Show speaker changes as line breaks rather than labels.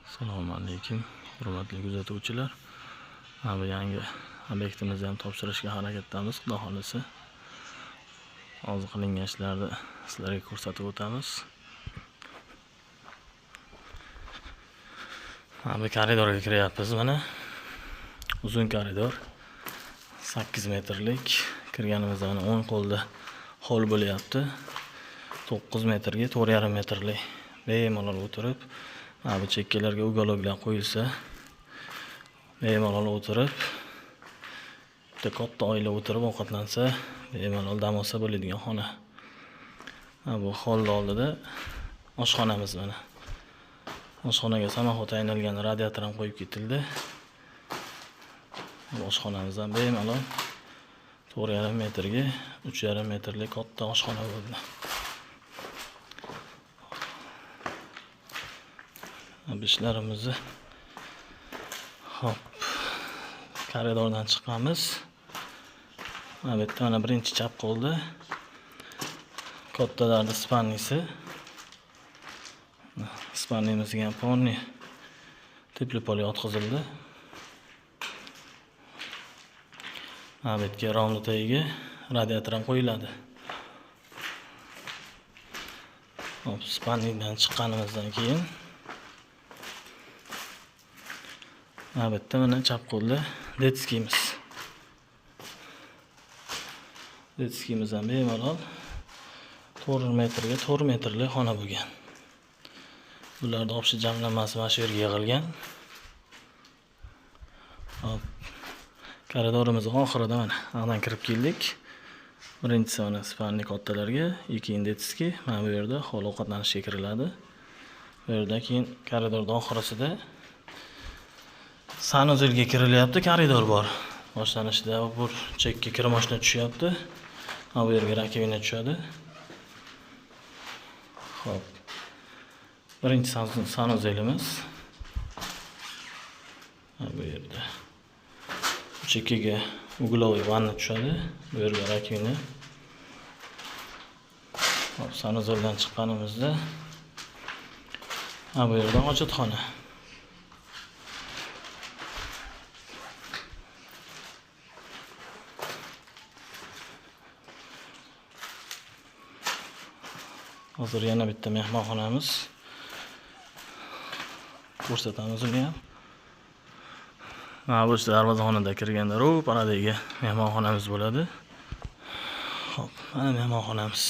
Assalomu alaykum, hurmatli kuzatuvchilar. Bu yangi obyektimizni ham topshirishga harakatdamiz, xudo xolisa. Hozir qilingan ishlarni sizlarga ko'rsatib o'tamiz. Bu koridorga kiryapmiz mana. Uzun koridor. 8 metrlik. Kirganimizda mana 10 qo'lda hol bo'lyapti. 9 metrga 4,5 metrlik bemalol o'tirib, bu chekkalarga ugaloglar qo'yilsa, bemalol o'tirib, bitta katta oila o'tirib ovqatlansa, bemalol dam olsa bo'ladigan xona. Bu holning oldida oshxonamiz mana. Oshxonaga samoxod aynalgan radiator ham qo'yib ketildi. Bu oshxonamiz ham bemalol 4,5 metrga 3,5 metrlik katta oshxona bo'ldi. İşlerimizi hop koridordan chiqamiz. Evet, mana birinchi chap qo'lda kattalarning spannisi. Spannimizga ham ponni tepli pol yotqizildi. Abetga rovni tagiga radiator ham qo'yiladi. Hop, spannidan chiqqanimizdan keyin bitta mana chap qo'lda detskimiz. Detskimiz ham bemalol 4 metrga 4 metrlik xona bo'lgan. Bularning общий jamlanmasi mana shu yerga yig'ilgan. Hop, koridorimizning oxirida mana anadan kirib keldik. Birinchisi mana spanni kattalarga, ikkinchi detski mana bu yerda hol ovqatlanishga kiriladi. Bu yerda keyin koridorning oxirisida sanuzelga kirilyapti, koridor bor. Boshlanishida bu chekka kira mashina tushyapti. Bu yerga rakvina tushadi. Xo'p. Birinchi sanuzelimiz bu yerda. Chekkaga ugloviy vanna tushadi. Bu yerga rakvina. Hop, sanuzeldan chiqqanimizda bu yerda hojatxona. Hozir yana bitta mehmonxonamiz. Ko'rsatamiz uni ham. Bu darvozaxonada kirganda ro'paradagi mehmonxonamiz bo'ladi. Hop, mana mehmonxonamiz.